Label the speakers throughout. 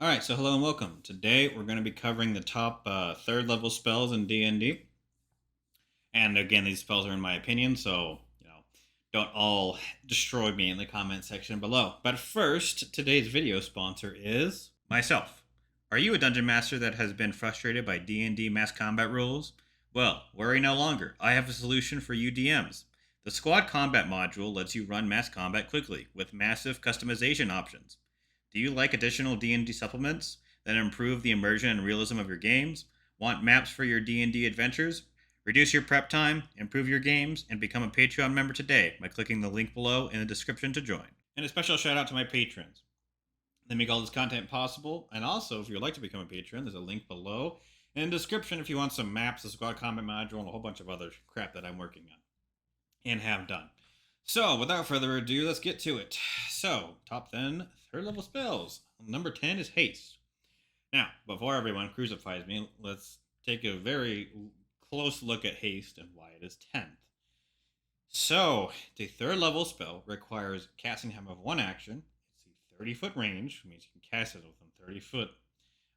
Speaker 1: Alright, so hello and welcome. Today we're going to be covering the top third level spells in D&D. And again, these spells are in my opinion, so, don't all destroy me in the comment section below. But first, today's video sponsor is myself. Are you a dungeon master that has been frustrated by D&D mass combat rules? Well, worry no longer. I have a solution for you DMs. The squad combat module lets you run mass combat quickly with massive customization options. Do you like additional D&D supplements that improve the immersion and realism of your games? Want maps for your D&D adventures? Reduce your prep time, improve your games, and become a Patreon member today by clicking the link below in the description to join. And a special shout out to my patrons. They make all this content possible. And also, if you'd like to become a patron, there's a link below in the description if you want some maps, the squad combat module, and a whole bunch of other crap that I'm working on and have done. So, without further ado, let's get to it. So, top 10 third level spells. Number 10 is Haste. Now, before everyone crucifies me, let's take a very close look at Haste and why it is 10th. So, the third level spell requires casting time of one action. It's a 30-foot range, which means you can cast it within 30 foot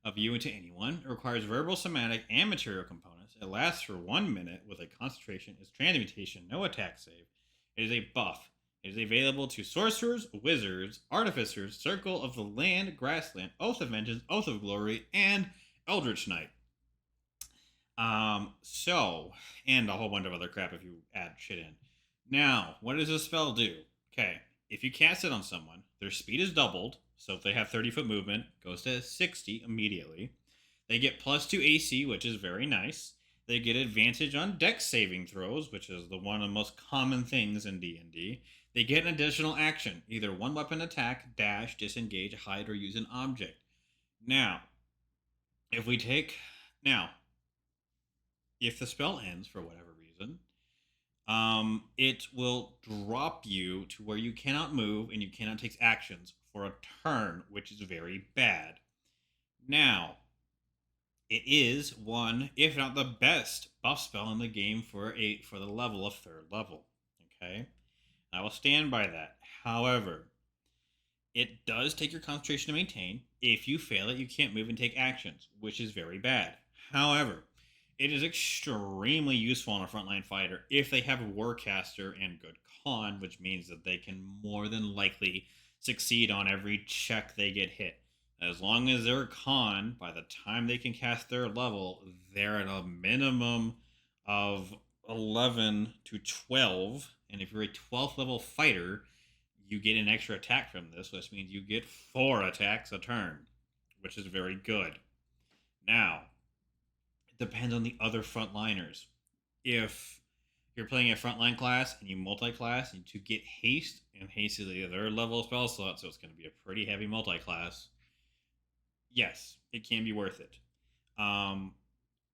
Speaker 1: of you into anyone. It requires verbal, somatic, and material components. It lasts for 1 minute with a concentration, is transmutation, no attack save. It is a buff. It is available to sorcerers, wizards, artificers, Circle of the Land, Grassland, Oath of Vengeance, Oath of Glory, and Eldritch Knight. And a whole bunch of other crap if you add shit in. Now, what does this spell do? Okay, if you cast it on someone, their speed is doubled. So if they have 30-foot movement, goes to 60 immediately. They get plus 2 AC, which is very nice. They get advantage on dex saving throws, which is one of the most common things in D&D. They get an additional action, either one weapon attack, dash, disengage, hide, or use an object. Now, if the spell ends for whatever reason, it will drop you to where you cannot move and you cannot take actions for a turn, which is very bad. Now, it is one, if not the best, buff spell in the game for the level of third level. Okay, I will stand by that. However, it does take your concentration to maintain. If you fail it, you can't move and take actions, which is very bad. However, it is extremely useful on a frontline fighter if they have a Warcaster and good con, which means that they can more than likely succeed on every check they get hit. As long as they're con, by the time they can cast their level, they're at a minimum of 11 to 12. And if you're a 12th level fighter, you get an extra attack from this, which means you get 4 attacks a turn, which is very good. Now, it depends on the other frontliners. If you're playing a frontline class and you multi-class and to get haste, and haste is a third level spell slot, so it's going to be a pretty heavy multi-class. Yes, it can be worth it.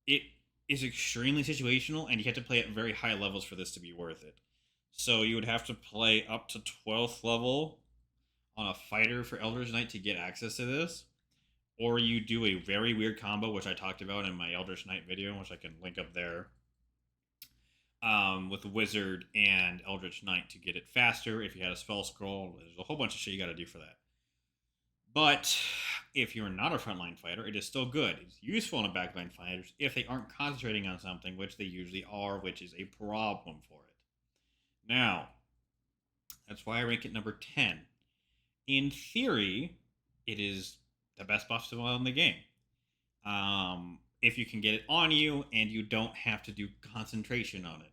Speaker 1: It is extremely situational, and you have to play at very high levels for this to be worth it. So you would have to play up to 12th level on a fighter for Eldritch Knight to get access to this. Or you do a very weird combo, which I talked about in my Eldritch Knight video, which I can link up there, with Wizard and Eldritch Knight to get it faster. If you had a spell scroll, there's a whole bunch of shit you got to do for that. But if you're not a frontline fighter, it is still good. It's useful in backline fighters if they aren't concentrating on something, which they usually are, which is a problem for it. Now, that's why I rank it number 10. In theory, it is the best buff spell in the game. If you can get it on you and you don't have to do concentration on it.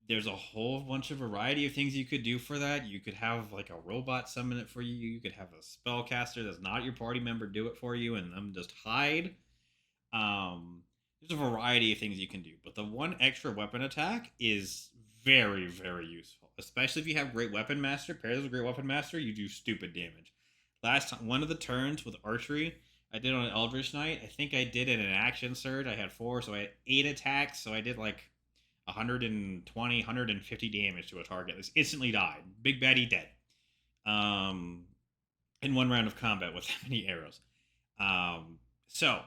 Speaker 1: There's a whole bunch of variety of things you could do for that. You could have like a robot summon it for you. You could have a spellcaster that's not your party member do it for you and them just hide. There's a variety of things you can do, but the one extra weapon attack is very, very useful, especially if you have Great Weapon Master. Pairs with Great Weapon Master, you do stupid damage. Last time, one of the turns with archery, I did on an Eldritch Knight. I think I did it in an action surge. I had 4, so I had 8 attacks. So I did like 120, 150 damage to a target. This instantly died. Big baddie dead. In one round of combat with that many arrows. So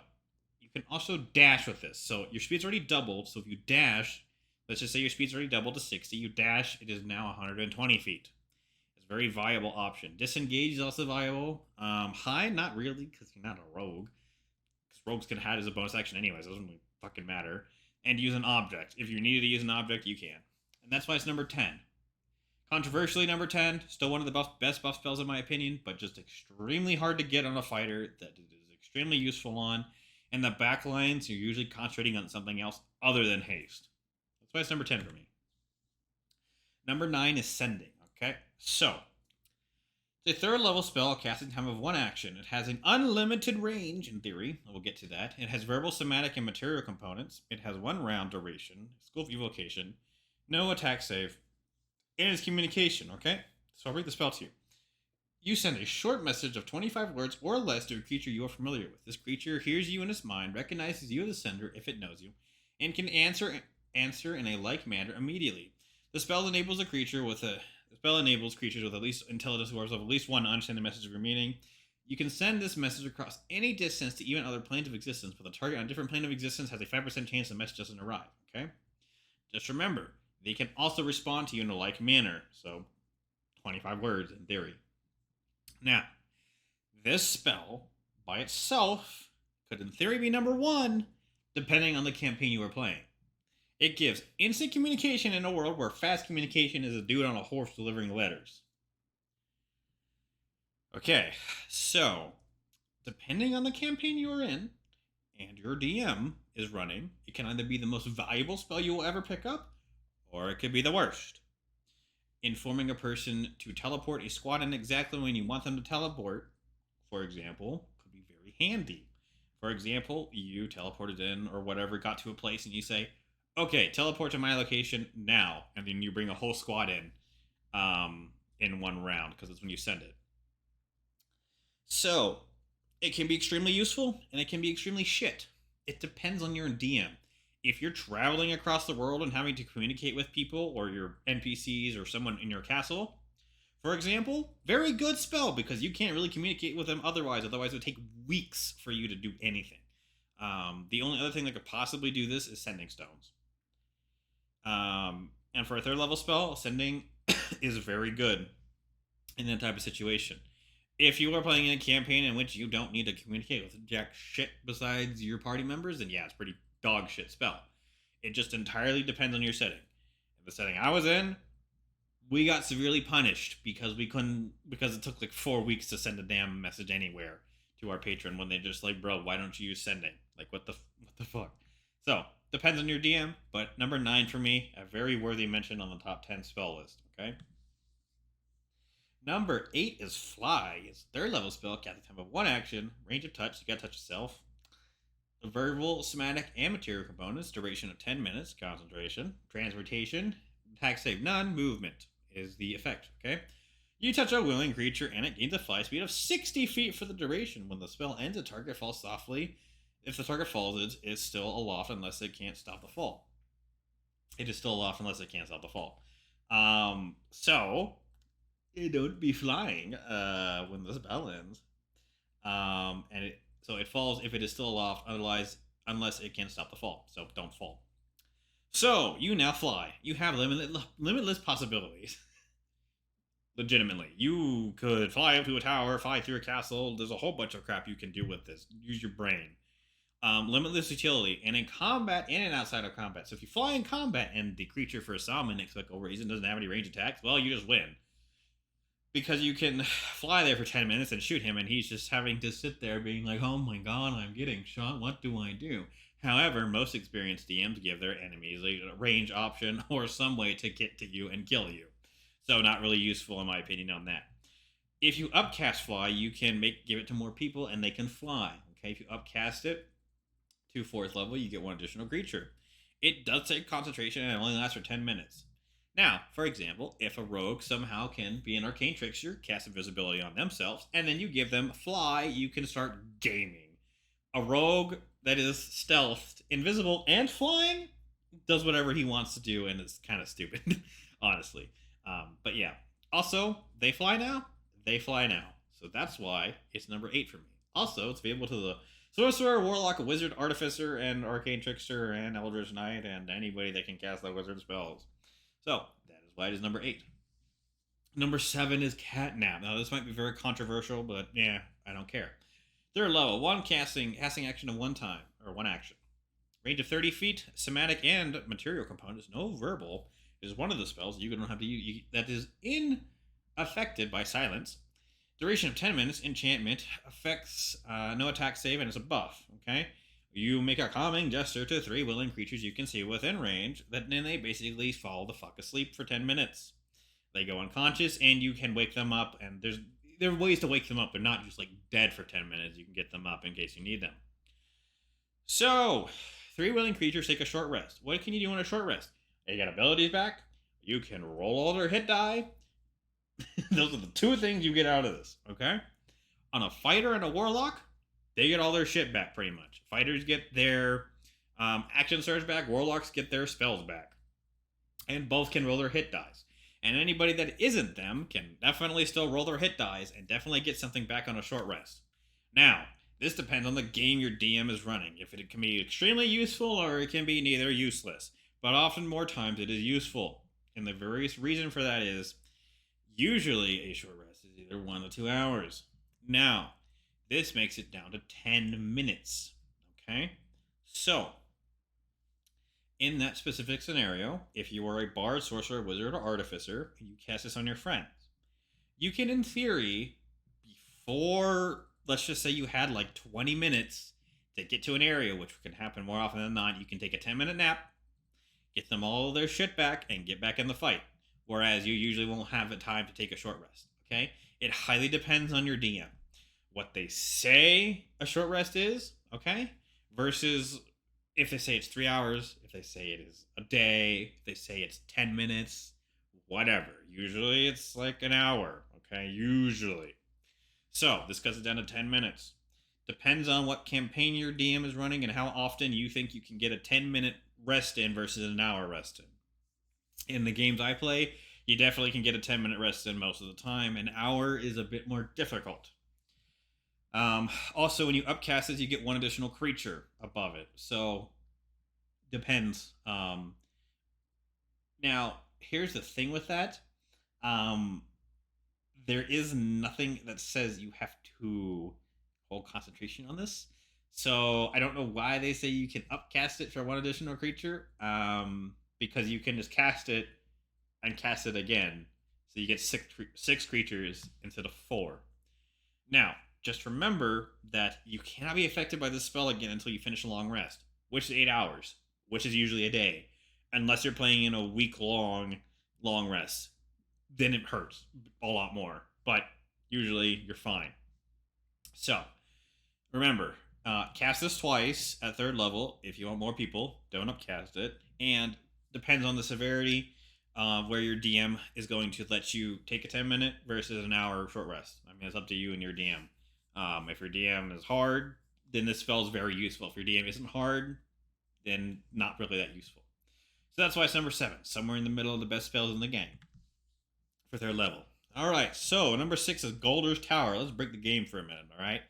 Speaker 1: you can also dash with this. So your speed's already doubled. So if you dash, let's just say your speed's already doubled to 60. You dash, it is now 120 feet. It's a very viable option. Disengage is also viable. Hide, not really, because you're not a rogue. Because rogues can hide as a bonus action anyways. It doesn't really fucking matter. And use an object. If you needed to use an object, you can. And that's why it's number 10. Controversially, number 10, still one of the best buff spells in my opinion, but just extremely hard to get on a fighter that it is extremely useful on. And the backlines, you're usually concentrating on something else other than haste. That's why it's number 10 for me. Number 9 is Sending. Okay, so it's a 3rd level spell, casting time of 1 action. It has an unlimited range, in theory. We'll get to that. It has verbal, somatic, and material components. It has 1 round duration, School of Evocation, no attack save, and it's communication, okay? So I'll read the spell to you. You send a short message of 25 words or less to a creature you are familiar with. This creature hears you in its mind, recognizes you as the sender if it knows you, and can answer in a like manner immediately. The spell enables creatures with at least intelligence scores of at least 1 to understand the message of your meaning. You can send this message across any distance to even other planes of existence, but the target on a different plane of existence has a 5% chance the message doesn't arrive, okay? Just remember, they can also respond to you in a like manner, so 25 words in theory. Now, this spell by itself could in theory be number 1, depending on the campaign you are playing. It gives instant communication in a world where fast communication is a dude on a horse delivering letters. Okay, so depending on the campaign you are in and your DM is running, it can either be the most valuable spell you will ever pick up, or it could be the worst. Informing a person to teleport a squad in exactly when you want them to teleport, for example, could be very handy. For example, you teleported in or whatever, got to a place, and you say, okay, teleport to my location now, and then you bring a whole squad in 1 round, because it's when you send it. So, it can be extremely useful, and it can be extremely shit. It depends on your DM. If you're traveling across the world and having to communicate with people, or your NPCs, or someone in your castle, for example, very good spell, because you can't really communicate with them otherwise it would take weeks for you to do anything. The only other thing that could possibly do this is Sending Stones. And for a 3rd level spell, Sending is very good in that type of situation. If you are playing in a campaign in which you don't need to communicate with jack shit besides your party members, then yeah, it's pretty dog shit spell. It just entirely depends on your setting. In the setting I was in, we got severely punished because it took like 4 weeks to send a damn message anywhere to our patron when they just like, bro, why don't you use Sending? Like, what the fuck? So, depends on your DM, but number 9 for me, a very worthy mention on the top 10 spell list, okay? Number 8 is Fly. It's a 3rd level spell, casting time of 1 action, range of touch, you gotta touch yourself. Verbal, somatic, and material components, duration of 10 minutes, concentration, transportation, attack save none, movement is the effect, okay? You touch a willing creature and it gains a fly speed of 60 feet for the duration. When the spell ends, the target falls softly. If the target falls, it's still aloft unless it can't stop the fall. It is still aloft unless it can't stop the fall. So it don't be flying when the spell ends. So it falls if it is still aloft, unless it can stop the fall. So don't fall. So you now fly. You have limitless possibilities. Legitimately, you could fly up to a tower, fly through a castle. There's a whole bunch of crap you can do with this. Use your brain. Limitless utility, and in combat and in outside of combat. So if you fly in combat and the creature for some inexplicable reason doesn't have any range attacks, well, you just win. Because you can fly there for 10 minutes and shoot him, and he's just having to sit there being like, oh my god, I'm getting shot, what do I do? However, most experienced DMs give their enemies a range option or some way to get to you and kill you. So not really useful in my opinion on that. If you upcast Fly, you can give it to more people and they can fly. Okay, if you upcast it to 4th level, you get 1 additional creature. It does take concentration and it only lasts for 10 minutes. Now, for example, if a rogue somehow can be an arcane trickster, cast invisibility on themselves, and then you give them Fly, you can start gaming. A rogue that is stealthed, invisible, and flying does whatever he wants to do, and it's kind of stupid, honestly. But yeah. Also, they fly now. So that's why it's number 8 for me. Also, it's available to the Sorcerer, Warlock, Wizard, Artificer, and Arcane Trickster, and Eldritch Knight, and anybody that can cast the wizard spells. So, that is why it is number 8. Number 7 is Catnap. Now, this might be very controversial, but yeah, I don't care. Third level, one casting action of one time, or one action. Range of 30 feet, somatic and material components, no verbal, is one of the spells you don't have to use that is unaffected by silence. Duration of 10 minutes, enchantment, affects no attack save, and it's a buff, okay? You make a calming gesture to 3 willing creatures you can see within range, then they basically fall the fuck asleep for 10 minutes. They go unconscious, and you can wake them up, and there are ways to wake them up. They're not just like dead for 10 minutes. You can get them up in case you need them. So, 3 willing creatures take a short rest. What can you do on a short rest? You get abilities back. You can roll all their hit die. Those are the 2 things you get out of this, okay? On a fighter and a warlock, they get all their shit back pretty much. Fighters get their action surge back. Warlocks get their spells back. And both can roll their hit dice. And anybody that isn't them can definitely still roll their hit dice and definitely get something back on a short rest. Now, this depends on the game your DM is running. If it can be extremely useful or it can be neither useless. But often more times it is useful. And the various reason for that is usually a short rest is either 1 to 2 hours. Now, this makes it down to 10 minutes. Okay? So, in that specific scenario, if you are a bard, sorcerer, wizard, or artificer, and you cast this on your friends, you can, in theory, before, let's just say you had like 20 minutes to get to an area, which can happen more often than not, you can take a 10-minute nap, get them all their shit back, and get back in the fight. Whereas you usually won't have the time to take a short rest, okay? It highly depends on your DM. What they say a short rest is, okay? Versus if they say it's 3 hours, if they say it is a day, if they say it's 10 minutes, whatever. Usually it's like an hour, okay? Usually. So this cuts it down to 10 minutes. Depends on what campaign your DM is running and how often you think you can get a 10-minute rest in versus an hour rest in. In the games I play, you definitely can get a 10-minute rest in most of the time. An hour is a bit more difficult. Also, when you upcast it, you get 1 additional creature above it. So, depends. Now, here's the thing with that. There is nothing that says you have to hold concentration on this. So, I don't know why they say you can upcast it for 1 additional creature. Because you can just cast it and cast it again. So, you get 6 creatures instead of 4. Now, just remember that you cannot be affected by this spell again until you finish a long rest, which is 8 hours, which is usually a day, unless you're playing in a week-long long rest. Then it hurts a lot more, but usually you're fine. So, remember, cast this twice at 3rd level. If you want more people, don't upcast it. And depends on the severity where your DM is going to let you take a 10-minute versus an hour short rest. I mean, it's up to you and your DM. If your DM is hard, then this spell is very useful. If your DM isn't hard, then not really that useful. So that's why it's number 7, somewhere in the middle of the best spells in the game for 3rd level. All right, so number 6 is Galder's Tower. Let's break the game for a minute, all right?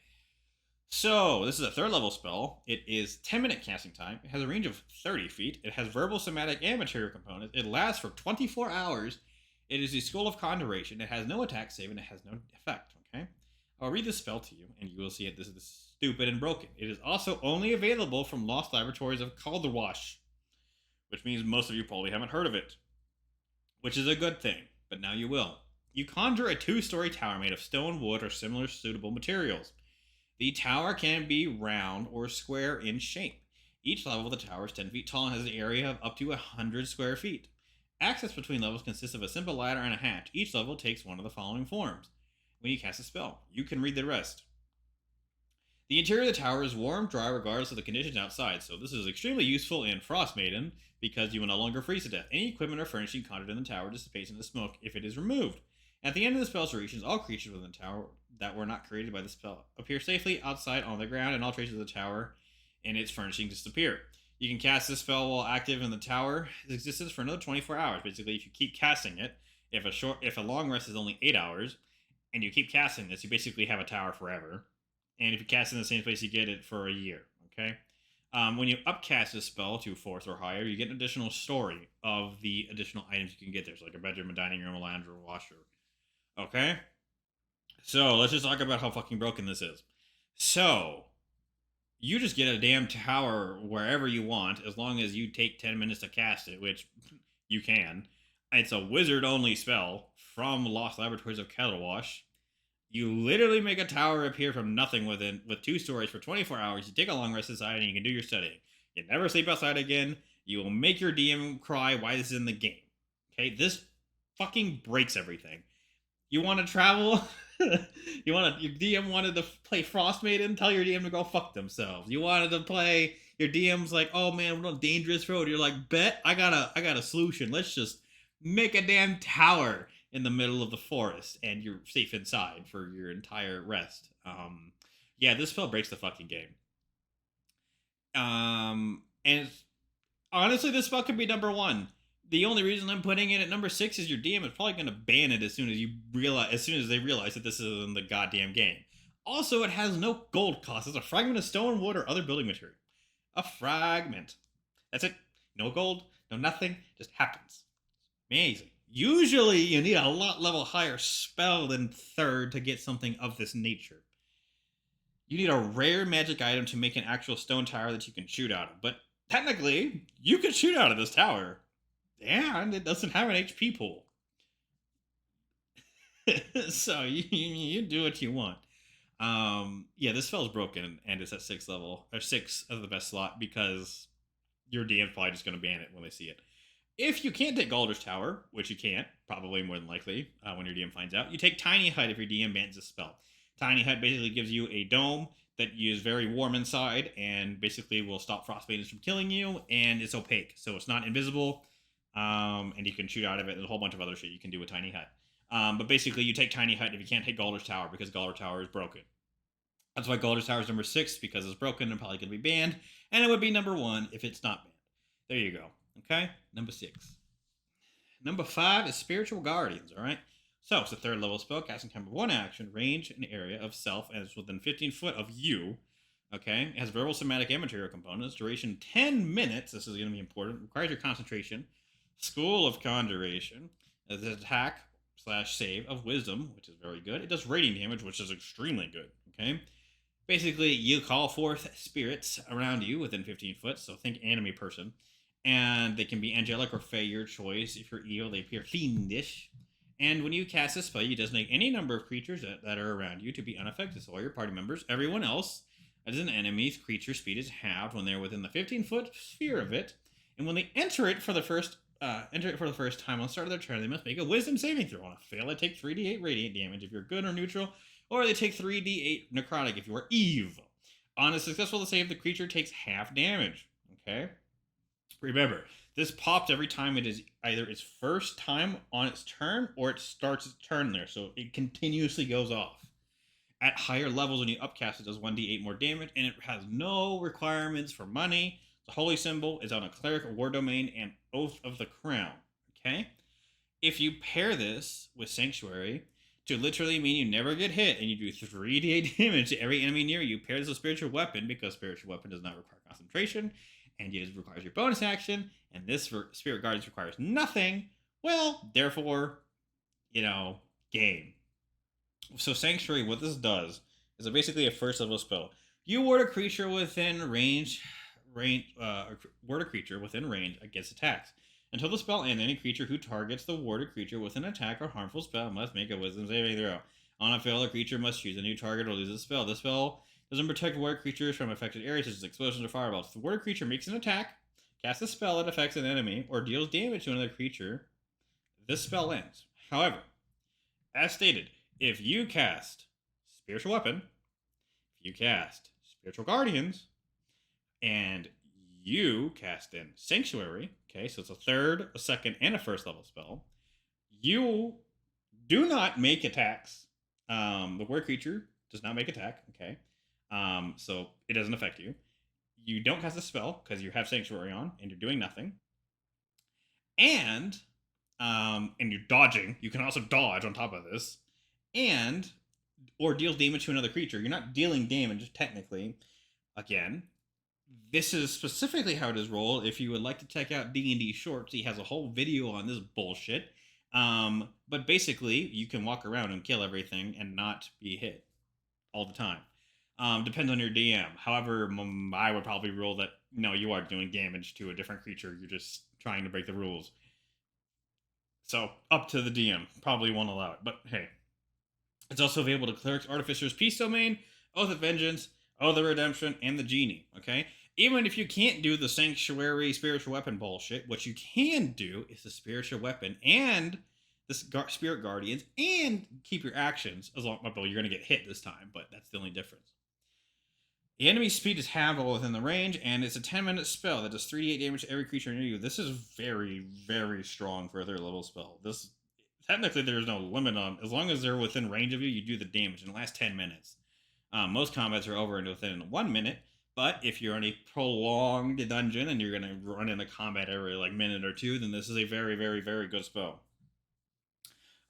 Speaker 1: So this is a 3rd level spell. It is 10-minute casting time. It has a range of 30 feet. It has verbal, somatic, and material components. It lasts for 24 hours. It is the School of Conjuration. It has no attack save, and it has no effect, okay? I'll read this spell to you, and you will see it. This is stupid and broken. It is also only available from Lost Laboratories of Calderwash, which means most of you probably haven't heard of it, which is a good thing, but now you will. You conjure a 2-story tower made of stone, wood, or similar suitable materials. The tower can be round or square in shape. Each level of the tower is 10 feet tall and has an area of up to 100 square feet. Access between levels consists of a simple ladder and a hatch. Each level takes one of the following forms. When you cast a spell, you can read the rest. The interior of the tower is warm, dry, regardless of the conditions outside, so this is extremely useful in Frost Maiden, because you will no longer freeze to death. Any equipment or furnishing conjured in the tower dissipates into smoke if it is removed. At the end of the spell's durations, all creatures within the tower that were not created by the spell appear safely outside on the ground, and all traces of the tower and its furnishing disappear. You can cast this spell while active in the tower. It exists for another 24 hours. Basically, if you keep casting it, if a long rest is only 8 hours, and you keep casting this, you basically have a tower forever. And if you cast it in the same place, you get it for a year, okay? When you upcast this spell to 4th or higher, you get an additional story of the additional items you can get there. So like a bedroom, a dining room, a lounge, or a washer. Okay? So, let's just talk about how fucking broken this is. So, you just get a damn tower wherever you want as long as you take 10 minutes to cast it, which you can. It's a wizard only spell from Lost Laboratories of Kettlwash. You literally make a tower appear from nothing with 2 stories for 24 hours. You take a long rest inside and you can do your studying. You never sleep outside again. You will make your DM cry why this is in the game. Okay, this fucking breaks everything. You want to travel? Your DM wanted to play Frost Maiden? Tell your DM to go fuck themselves. You wanted to play, your DM's like, oh man, we're on a dangerous road. You're like, bet I got a solution. Let's just make a damn tower in the middle of the forest and you're safe inside for your entire rest. Yeah, this spell breaks the fucking game. And honestly, this spell could be number 1. The only reason I'm putting it at number 6 is your DM is probably going to ban it as soon as they realize that this is in the goddamn game. Also, it has no gold cost. It's a fragment of stone, wood, or other building material. A fragment. That's it. No gold, no nothing. Just happens. Amazing. Usually, you need a lot level higher spell than 3rd to get something of this nature. You need a rare magic item to make an actual stone tower that you can shoot out of. But technically, you can shoot out of this tower. And it doesn't have an HP pool. So you do what you want. Yeah, this spell's broken and it's at 6th level, or 6 of the best slot, because your DM's probably just going to ban it when they see it. If you can't take Galder's Tower, which you can't, probably more than likely, when your DM finds out, you take Tiny Hut if your DM bans this spell. Tiny Hut basically gives you a dome that is very warm inside and basically will stop frost maidens from killing you, and it's opaque, so it's not invisible, and you can shoot out of it. There's a whole bunch of other shit you can do with Tiny Hut. But basically, you take Tiny Hut if you can't take Galder's Tower, because Galder's Tower is broken. That's why Galder's Tower is number 6, because it's broken and probably going to be banned, and it would be number 1 if it's not banned. There you go. Okay, number 6. Number 5 is Spiritual Guardians, alright? So, it's a 3rd level spell, casting time of 1 action, range an area of self, and it's within 15 foot of you. Okay, it has verbal, somatic, and material components. Duration 10 minutes, this is going to be important. Requires your concentration. School of Conjuration. It's an attack / save of Wisdom, which is very good. It does radiant damage, which is extremely good. Okay, basically, you call forth spirits around you within 15 foot, so think enemy person. And they can be angelic or fey, your choice. If you're evil, they appear fiendish. And when you cast a spell, you designate any number of creatures that are around you to be unaffected. So all your party members, everyone else, as an enemy's creature speed is halved when they're within the 15-foot sphere of it. And when they enter it for the first time on the start of their turn, they must make a Wisdom saving throw. On a fail, they take 3d8 radiant damage if you're good or neutral, or they take 3d8 necrotic if you are evil. On a successful save, the creature takes half damage. Okay. Remember, this pops every time it is either its first time on its turn or it starts its turn there, so it continuously goes off. At higher levels, when you upcast, it does 1d8 more damage, and it has no requirements for money. The holy symbol is on a cleric, war domain, and oath of the crown. Okay? If you pair this with Sanctuary, to literally mean you never get hit, and you do 3d8 damage to every enemy near you, pair this with Spiritual Weapon, because Spiritual Weapon does not require concentration, and it requires your bonus action, and this for Spirit Guardians requires nothing, well, therefore, game. So Sanctuary, what this does, is basically a 1st level spell. You ward a creature within range against attacks. Until the spell ends, any creature who targets the warded creature with an attack or harmful spell must make a Wisdom saving throw. On a fail, the creature must choose a new target or lose a spell. This spell doesn't protect warded creatures from affected areas such as explosions or fireballs. If the warded creature makes an attack, casts a spell that affects an enemy, or deals damage to another creature, this spell ends. However, as stated, if you cast Spiritual Weapon, if you cast Spiritual Guardians, and you cast in Sanctuary, okay, so it's a 3rd, a 2nd, and a 1st level spell, you do not make attacks. The ward creature does not make attack, okay? So it doesn't affect you. You don't cast a spell because you have Sanctuary on and you're doing nothing. And you're dodging. You can also dodge on top of this. Or deals damage to another creature. You're not dealing damage, technically. Again, this is specifically how it is rolled. If you would like to check out D&D Shorts, he has a whole video on this bullshit. But basically, you can walk around and kill everything and not be hit all the time. Depends on your DM. However, I would probably rule that no, you are doing damage to a different creature. You're just trying to break the rules. So up to the DM. Probably won't allow it, but hey, it's also available to clerics, artificers, peace domain, oath of vengeance, oath of redemption, and the genie. Okay, even if you can't do the sanctuary spiritual weapon bullshit, what you can do is the spiritual weapon and the spirit guardians, and keep your actions as long. Well, you're going to get hit this time, but that's the only difference. The enemy's speed is halved while within the range, and it's a 10-minute spell that does 3d8 damage to every creature near you. This is very, very strong for a third level spell. This technically there's no limit on, as long as they're within range of you, you do the damage in the last 10 minutes. Most combats are over and within 1 minute, but if you're in a prolonged dungeon and you're going to run into combat every like minute or two, then this is a very, very, very good spell.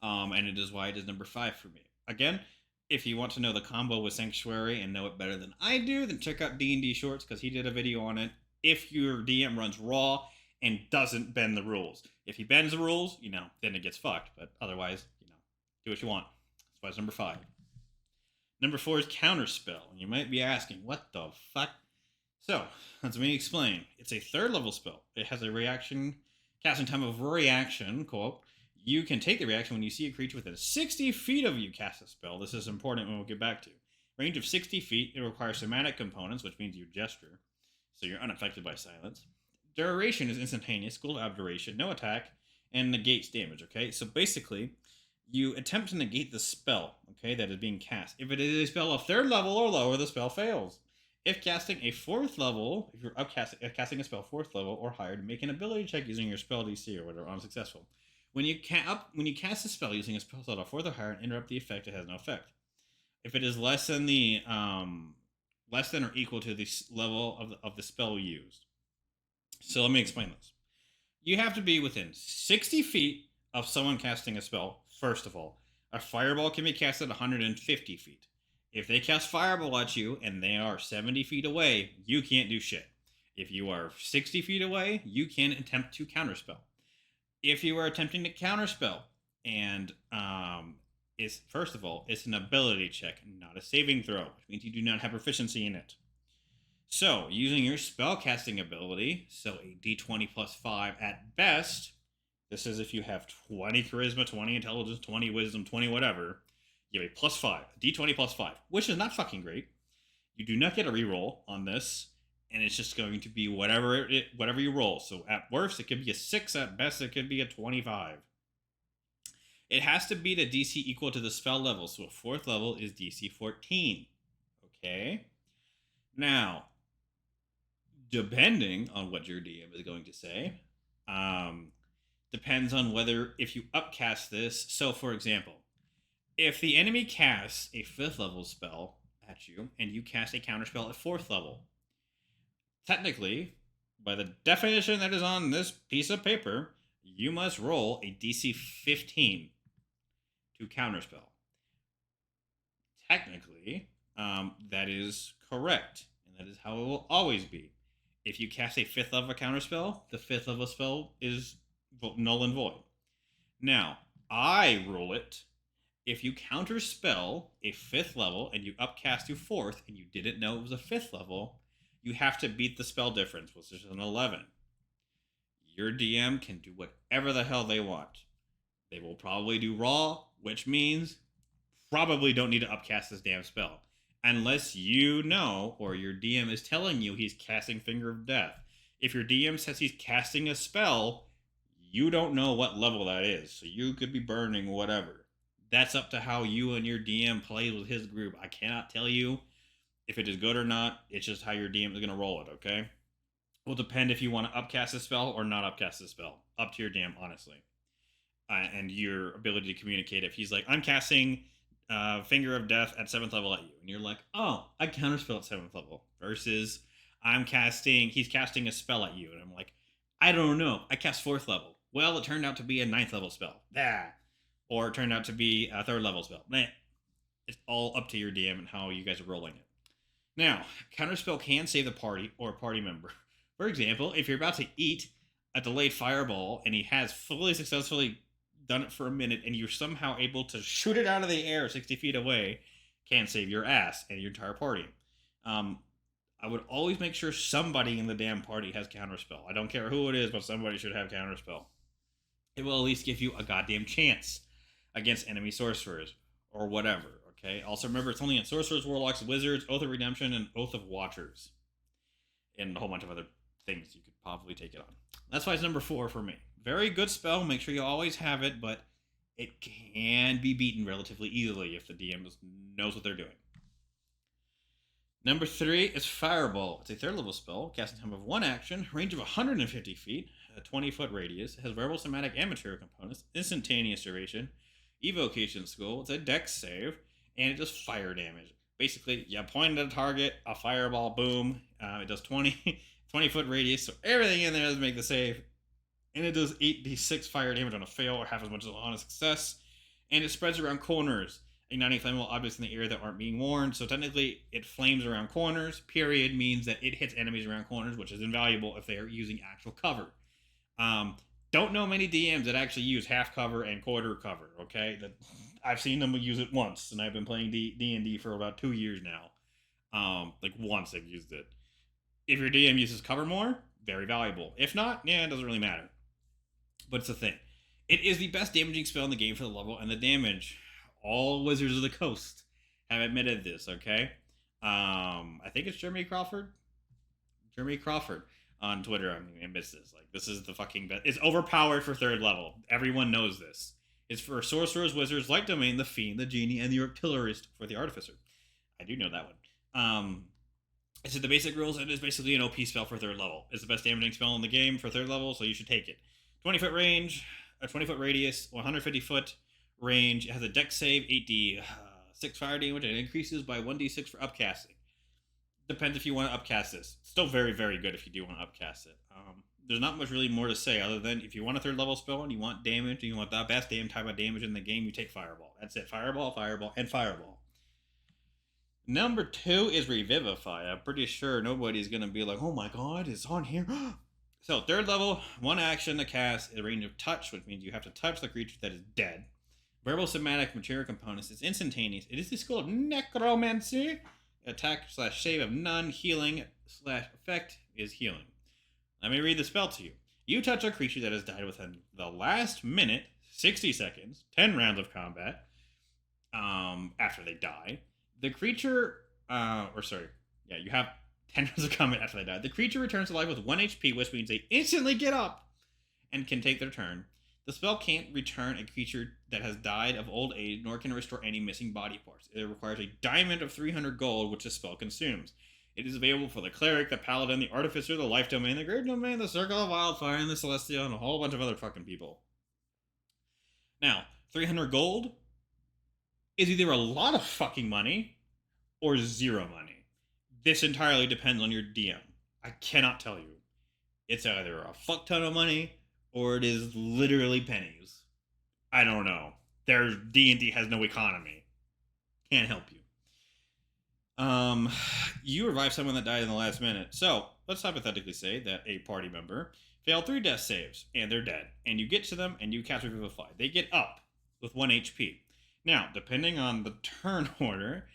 Speaker 1: And it is why it is number 5 for me. Again, if you want to know the combo with Sanctuary and know it better than I do, then check out D&D Shorts because he did a video on it. If your DM runs raw and doesn't bend the rules. If he bends the rules, then it gets fucked. But otherwise, do what you want. That's why it's number 5. Number 4 is Counterspell. And you might be asking, what the fuck? So, let me explain. It's a 3rd level spell. It has a reaction, casting time of reaction, quote. You can take the reaction when you see a creature within 60 feet of you cast a spell. This is important when we'll get back to. Range of 60 feet. It requires somatic components, which means you gesture. So you're unaffected by silence. Duration is instantaneous, cooldown of duration, no attack, and negates damage, okay? So basically, you attempt to negate the spell, okay, that is being cast. If it is a spell of 3rd level or lower, the spell fails. If casting a 4th level, if you're casting a spell 4th level or higher, to make an ability check using your spell DC or whatever, unsuccessful. When you cast a spell using a spell slot of 4th or higher and interrupt the effect, it has no effect. If it is less than or equal to the level of the spell used. So let me explain this. You have to be within 60 feet of someone casting a spell, first of all. A fireball can be cast at 150 feet. If they cast fireball at you and they are 70 feet away, you can't do shit. If you are 60 feet away, you can attempt to counterspell. If you are attempting to counterspell, and it's first of all, it's an ability check, not a saving throw, which means you do not have proficiency in it. So, using your spellcasting ability, so a d20 plus 5 at best, this is if you have 20 charisma, 20 intelligence, 20 wisdom, 20 whatever, you have a plus 5, a d20 plus 5, which is not fucking great. You do not get a reroll on this. And it's just going to be whatever you roll. So at worst, it could be a 6. At best, it could be a 25. It has to be the DC equal to the spell level. So a 4th level is DC 14. Okay? Now, depending on what your DM is going to say, depends on if you upcast this. So, for example, if the enemy casts a 5th level spell at you, and you cast a counterspell at 4th level, technically, by the definition that is on this piece of paper, you must roll a DC 15 to counterspell. Technically, that is correct, and that is how it will always be. If you cast a 5th level counterspell, the 5th level spell is null and void. Now, I rule it. If you counterspell a 5th level and you upcast to 4th and you didn't know it was a 5th level, you have to beat the spell difference, which is an 11. Your DM can do whatever the hell they want. They will probably do raw, which means probably don't need to upcast this damn spell. Unless you know, or your DM is telling you he's casting Finger of Death. If your DM says he's casting a spell, you don't know what level that is. So you could be burning whatever. That's up to how you and your DM plays with his group. I cannot tell you if it is good or not. It's just how your DM is going to roll it, okay? It will depend if you want to upcast a spell or not upcast a spell. Up to your DM, honestly. And your ability to communicate. If he's like, I'm casting Finger of Death at 7th level at you. And you're like, oh, I counterspell at 7th level. Versus he's casting a spell at you. And I'm like, I don't know. I cast 4th level. Well, it turned out to be a 9th level spell. Or it turned out to be a 3rd level spell. It's all up to your DM and how you guys are rolling it. Now, Counterspell can save the party or a party member. For example, if you're about to eat a delayed fireball and he has fully successfully done it for a minute and you're somehow able to shoot it out of the air 60 feet away, can save your ass and your entire party. Um, I would always make sure somebody in the damn party has Counterspell. I don't care who it is, but somebody should have Counterspell. It will at least give you a goddamn chance against enemy sorcerers or whatever. Okay. Also remember, it's only in sorcerers, warlocks, wizards, Oath of Redemption, and Oath of Watchers, and a whole bunch of other things you could probably take it on. That's why it's number 4 for me. Very good spell. Make sure you always have it, but it can be beaten relatively easily if the DM knows what they're doing. Number 3 is Fireball. It's a 3rd level spell, casting time of 1 action, range of 150 feet, a 20-foot radius. It has variable somatic and material components, instantaneous duration, evocation skill. It's a dex save, and it does fire damage. Basically, you point at a target, a fireball, boom. It does 20-foot radius, so everything in there does make the save. And it does 8d6 fire damage on a fail, or half as much on a success. And it spreads around corners, igniting flammable objects in the air that aren't being warned. So technically, it flames around corners. Period means that it hits enemies around corners, which is invaluable if they are using actual cover. Don't know many DMs that actually use half cover and quarter cover. Okay, I've seen them use it once, and I've been playing D&D for about 2 years now. Like once they've used it. If your DM uses cover more, very valuable. If not, it doesn't really matter. But it's a thing. It is the best damaging spell in the game for the level and the damage. All Wizards of the Coast have admitted this, okay? I think it's Jeremy Crawford. Jeremy Crawford on Twitter. I mean, admits this. Like, this is the fucking best. It's overpowered for 3rd level. Everyone knows this. It's for sorcerers, wizards, light domain, the fiend, the genie, and the artillerist for the artificer. I do know that one. I said the basic rules, and it's basically an OP spell for 3rd level. It's the best damaging spell in the game for 3rd level, so you should take it. 20-foot range, a 20-foot radius, 150-foot range. It has a dex save, 8d6 fire damage, and it increases by 1d6 for upcasting. Depends if you want to upcast this. Still very, very good if you do want to upcast it. There's not much really more to say other than if you want a 3rd level spell and you want damage and you want the best damn type of damage in the game, you take Fireball. That's it. Fireball, Fireball, and Fireball. Number 2 is Revivify. I'm pretty sure nobody's going to be like, oh my god, it's on here. So, 3rd level, 1 action to cast, a range of touch, which means you have to touch the creature that is dead. Variable somatic material components. It's instantaneous. It is the skill of Necromancy. Attack / save of none. Healing / effect is healing. Let me read the spell to you. You touch a creature that has died within the last minute, 60 seconds, 10 rounds of combat, after they die. The creature, you have 10 rounds of combat after they die. The creature returns to life with 1 HP, which means they instantly get up and can take their turn. The spell can't return a creature that has died of old age, nor can it restore any missing body parts. It requires a diamond of 300 gold, which the spell consumes. It is available for the cleric, the paladin, the artificer, the life domain, the great domain, the circle of wildfire, and the celestial, and a whole bunch of other fucking people. Now, 300 gold is either a lot of fucking money or 0 money. This entirely depends on your DM. I cannot tell you. It's either a fuck ton of money or it is literally pennies. I don't know. Their D&D has no economy. Can't help you. You revive someone that died in the last minute. So, let's hypothetically say that a party member failed 3 death saves, and they're dead. And you get to them, and you cast Revivify. They get up with 1 HP. Now, depending on the turn order,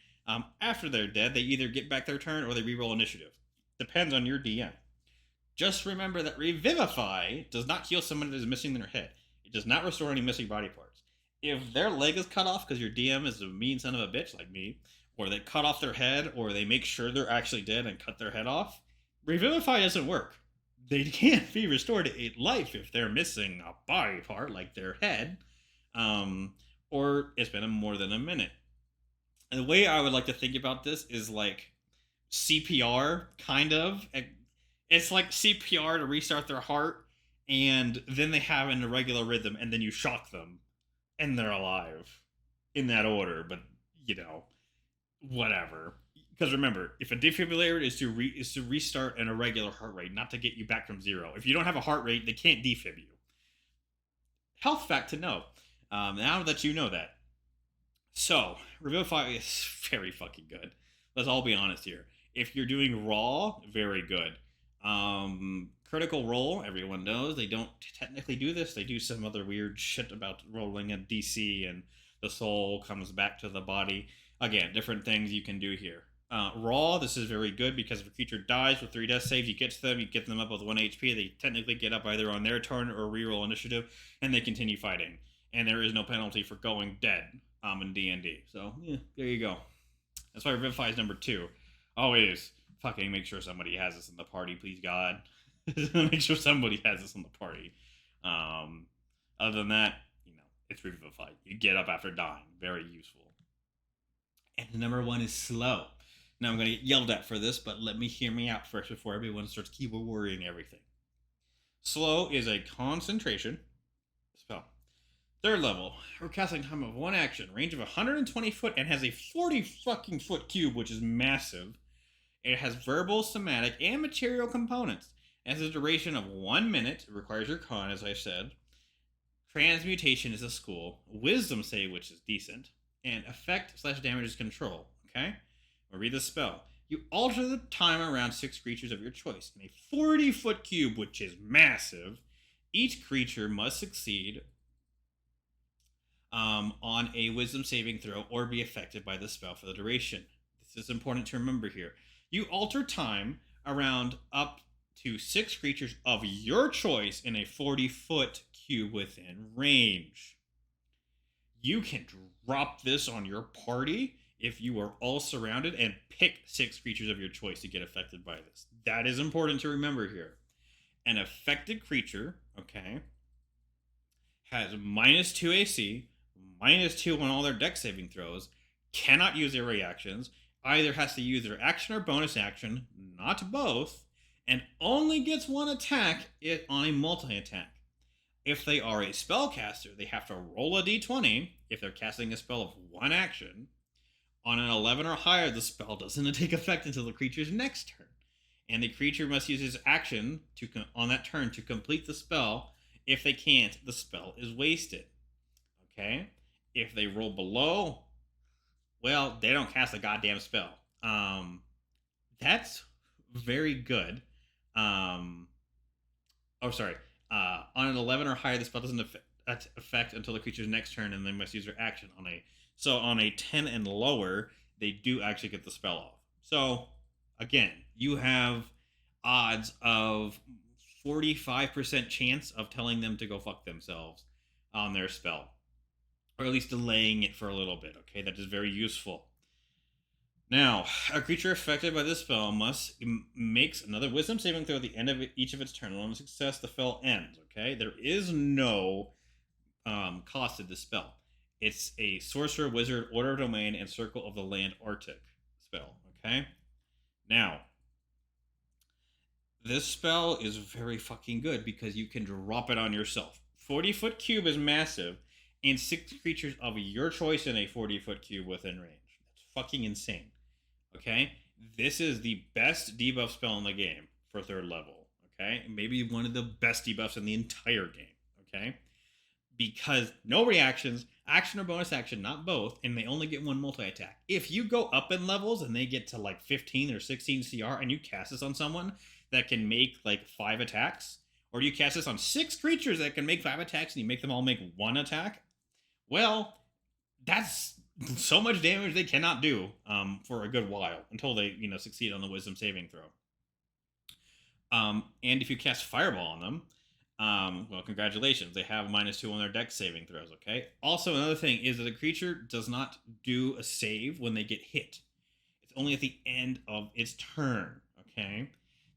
Speaker 1: after they're dead, they either get back their turn or they reroll initiative. Depends on your DM. Just remember that Revivify does not heal someone that is missing their head. It does not restore any missing body parts. If their leg is cut off because your DM is a mean son of a bitch like me, or they cut off their head, or they make sure they're actually dead and cut their head off, Revivify doesn't work. They can't be restored to life if they're missing a body part like their head, or it's been more than a minute. And the way I would like to think about this is like CPR, kind of. It's like CPR to restart their heart, and then they have an irregular rhythm, and then you shock them, and they're alive. In that order, but, whatever. Because remember, if a defibrillator is to restart an irregular heart rate, not to get you back from 0. If you don't have a heart rate, they can't defib you. Health fact to know. Now that you know that. So, Revivify is very fucking good. Let's all be honest here. If you're doing raw, very good. Critical Role, everyone knows they don't technically do this. They do some other weird shit about rolling a DC and the soul comes back to the body. Again, different things you can do here. Raw, this is very good because if a creature dies with 3 death saves, you get them up with 1 HP. They technically get up either on their turn or reroll initiative, and they continue fighting. And there is no penalty for going dead in D&D. So, yeah, there you go. That's why Revivify is number 2. Always fucking make sure somebody has this in the party, please God. Make sure somebody has this in the party. Other than that, it's Revivify. You get up after dying. Very useful. And the number 1 is Slow. Now I'm going to get yelled at for this, but let me hear me out first before everyone starts keyboard worrying everything. Slow is a concentration spell. 3rd level, for casting time of 1 action, range of 120 foot, and has a 40 fucking foot cube, which is massive. It has verbal, somatic, and material components. It has a duration of 1 minute. It requires your con, as I said. Transmutation is a school. Wisdom save, which is decent. And effect/damage is control. Okay? I'll read the spell. You alter the time around 6 creatures of your choice in a 40-foot cube, which is massive. Each creature must succeed on a wisdom saving throw or be affected by the spell for the duration. This is important to remember here. You alter time around up to 6 creatures of your choice in a 40-foot cube within range. You can drop this on your party if you are all surrounded and pick 6 creatures of your choice to get affected by this. That is important to remember here. An affected creature, okay, has -2 AC, -2 on all their dex saving throws, cannot use their reactions, either has to use their action or bonus action, not both, and only gets 1 attack on a multi-attack. If they are a spellcaster, they have to roll a d20 if they're casting a spell of 1 action. On an 11 or higher, the spell doesn't take effect until the creature's next turn. And the creature must use his action on that turn to complete the spell. If they can't, the spell is wasted. Okay? If they roll below, well, they don't cast a goddamn spell. That's very good. On an 11 or higher, the spell doesn't affect until the creature's next turn, and they must use their action on a 10 and lower, they do actually get the spell off. So, again, you have odds of 45% chance of telling them to go fuck themselves on their spell. Or at least delaying it for a little bit, okay? That is very useful. Now, a creature affected by this spell makes another wisdom saving throw at the end of each of its turn. On success, the spell ends, okay? There is no cost to this spell. It's a sorcerer, wizard, order of domain, and circle of the land Arctic spell, okay? Now, this spell is very fucking good because you can drop it on yourself. 40-foot cube is massive, and 6 creatures of your choice in a 40-foot cube within range. That's fucking insane, okay? This is the best debuff spell in the game for 3rd level, okay? Maybe one of the best debuffs in the entire game, okay? Because no reactions, action or bonus action, not both, and they only get 1 multi-attack. If you go up in levels and they get to like 15 or 16 CR and you cast this on someone that can make like 5 attacks, or you cast this on 6 creatures that can make 5 attacks and you make them all make 1 attack, well, that's so much damage they cannot do for a good while until they, succeed on the wisdom saving throw. And if you cast Fireball on them, well, congratulations. They have -2 on their dex saving throws, okay? Also, another thing is that a creature does not do a save when they get hit. It's only at the end of its turn, okay?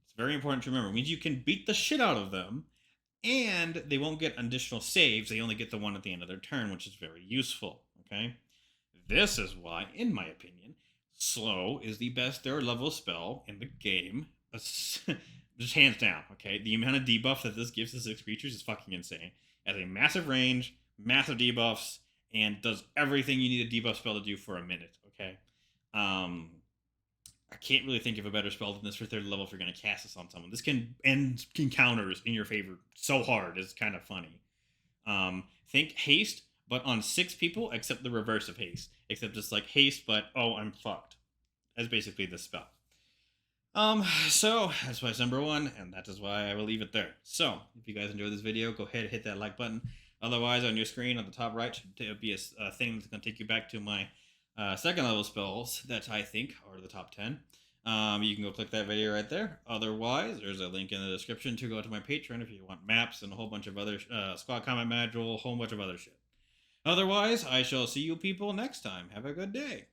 Speaker 1: It's very important to remember. It means you can beat the shit out of them, and they won't get additional saves. They only get the one at the end of their turn, which is very useful, okay? This is why, in my opinion, Slow is the best 3rd level spell in the game. Just hands down, okay? The amount of debuff that this gives to 6 creatures is fucking insane. It has a massive range, massive debuffs, and does everything you need a debuff spell to do for a minute, okay? I can't really think of a better spell than this for 3rd level if you're going to cast this on someone. This can end counters in your favor so hard. It's kind of funny. Think Haste, but on 6 people, except the reverse of Haste. Except it's like Haste, but, oh, I'm fucked. That's basically the spell. So that's why it's number one, and that is why I will leave it there. So if you guys enjoyed this video, go ahead and hit that like button. Otherwise, on your screen on the top right should be a thing that's going to take you back to my second level spells that I think are the top 10. You can go click that video right there. Otherwise, there's a link in the description to go to my Patreon if you want maps and a whole bunch of other squad combat module, a whole bunch of other shit. Otherwise, I shall see you people next time. Have a good day.